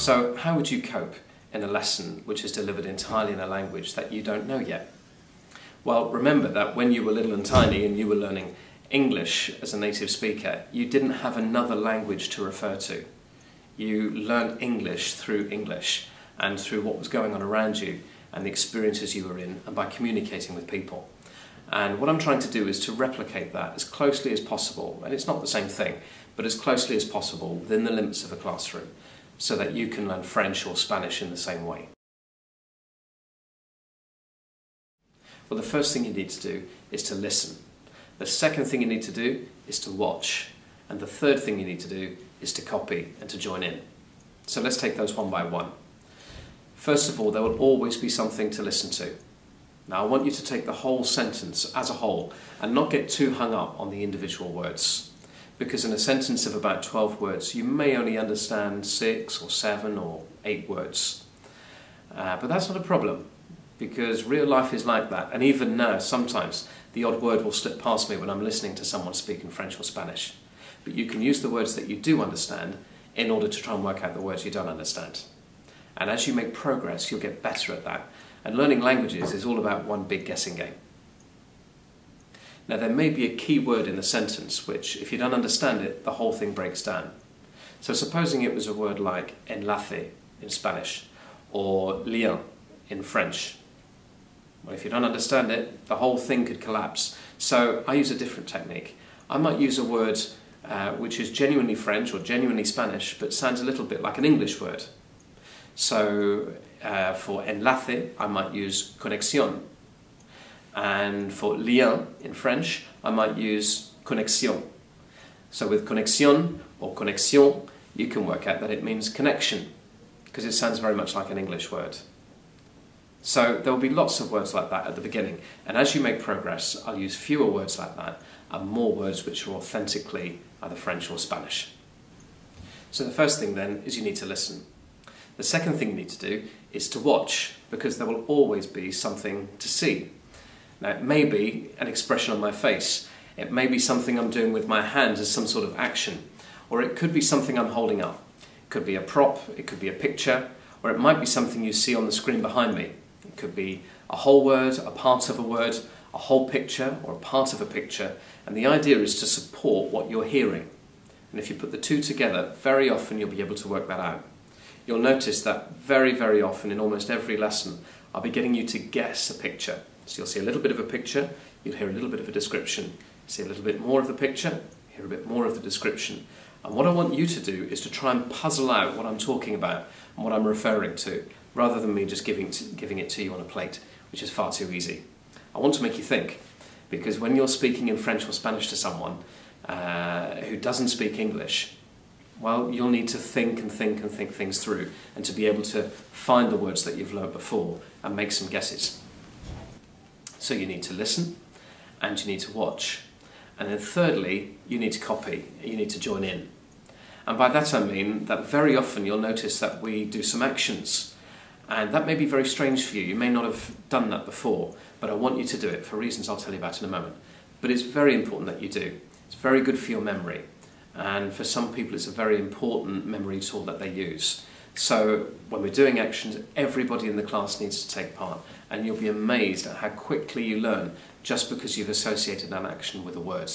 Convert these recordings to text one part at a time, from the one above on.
So how would you cope in a lesson which is delivered entirely in a language that you don't know yet? Well, remember that when you were little and tiny and you were learning English as a native speaker, you didn't have another language to refer to. You learned English through English and through what was going on around you and the experiences you were in and by communicating with people. And what I'm trying to do is to replicate that as closely as possible, and it's not the same thing, but as closely as possible within the limits of a classroom so that you can learn French or Spanish in the same way. Well, the first thing you need to do is to listen. The second thing you need to do is to watch. And the third thing you need to do is to copy and to join in. So let's take those one by one. First of all, there will always be something to listen to. Now I want you to take the whole sentence as a whole and not get too hung up on the individual words. Because in a sentence of about 12 words, you may only understand 6 or 7 or 8 words. But that's not a problem, because real life is like that. And even now, sometimes the odd word will slip past me when I'm listening to someone speaking French or Spanish. But you can use the words that you do understand in order to try and work out the words you don't understand. And as you make progress, you'll get better at that. And learning languages is all about one big guessing game. Now there may be a key word in the sentence which, if you don't understand it, the whole thing breaks down. So supposing it was a word like enlace in Spanish or lien in French. Well, if you don't understand it, the whole thing could collapse. So I use a different technique. I might use a word which is genuinely French or genuinely Spanish, but sounds a little bit like an English word. So for enlace, I might use conexión. And for lien in French, I might use connexion. So with conexión or conexión, you can work out that it means connection, because it sounds very much like an English word. So there will be lots of words like that at the beginning, and as you make progress, I'll use fewer words like that and more words which are authentically either French or Spanish. So the first thing then is you need to listen. The second thing you need to do is to watch, because there will always be something to see. Now it may be an expression on my face, it may be something I'm doing with my hands as some sort of action, or it could be something I'm holding up. It could be a prop, it could be a picture, or it might be something you see on the screen behind me. It could be a whole word, a part of a word, a whole picture, or a part of a picture, and the idea is to support what you're hearing. And if you put the two together, very often you'll be able to work that out. You'll notice that very, very often in almost every lesson, I'll be getting you to guess a picture. So you'll see a little bit of a picture, you'll hear a little bit of a description, see a little bit more of the picture, hear a bit more of the description. And what I want you to do is to try and puzzle out what I'm talking about and what I'm referring to, rather than me just giving it to you on a plate, which is far too easy. I want to make you think, because when you're speaking in French or Spanish to someone who doesn't speak English, well, you'll need to think and think and think things through, and to be able to find the words that you've learned before and make some guesses. So you need to listen and you need to watch. And then thirdly, you need to copy, you need to join in. And by that I mean that very often you'll notice that we do some actions, and that may be very strange for you. You may not have done that before, but I want you to do it for reasons I'll tell you about in a moment. But it's very important that you do. It's very good for your memory. And for some people it's a very important memory tool that they use. So when we're doing actions, everybody in the class needs to take part, and you'll be amazed at how quickly you learn just because you've associated an action with a word.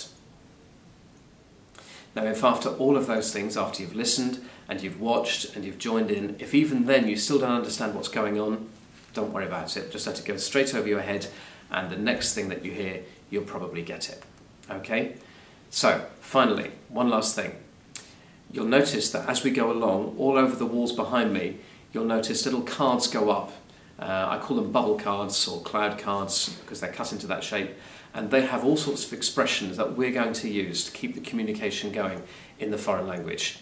Now if after all of those things, after you've listened and you've watched and you've joined in, if even then you still don't understand what's going on, don't worry about it. Just let it go straight over your head, and the next thing that you hear, you'll probably get it. Okay? So, finally, one last thing. You'll notice that as we go along, all over the walls behind me, you'll notice little cards go up. I call them bubble cards or cloud cards because they're cut into that shape, and they have all sorts of expressions that we're going to use to keep the communication going in the foreign language.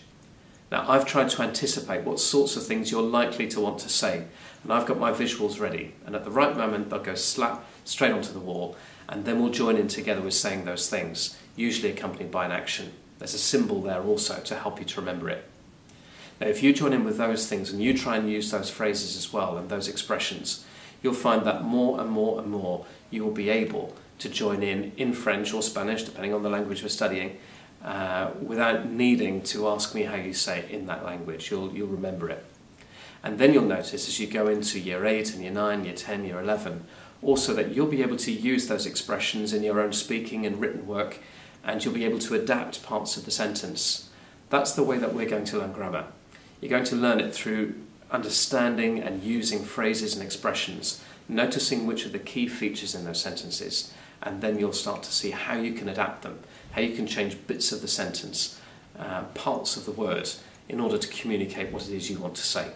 Now, I've tried to anticipate what sorts of things you're likely to want to say, and I've got my visuals ready, and at the right moment they'll go slap straight onto the wall, and then we'll join in together with saying those things, usually accompanied by an action. There's a symbol there also to help you to remember it. Now if you join in with those things and you try and use those phrases as well and those expressions, you'll find that more and more and more you will be able to join in French or Spanish, depending on the language we're studying, without needing to ask me how you say it in that language. You'll remember it. And then you'll notice as you go into year 8 and year 9, year 10, year 11, also that you'll be able to use those expressions in your own speaking and written work, and you'll be able to adapt parts of the sentence. That's the way that we're going to learn grammar. You're going to learn it through understanding and using phrases and expressions, noticing which are the key features in those sentences, and then you'll start to see how you can adapt them, how you can change bits of the sentence, parts of the word, in order to communicate what it is you want to say.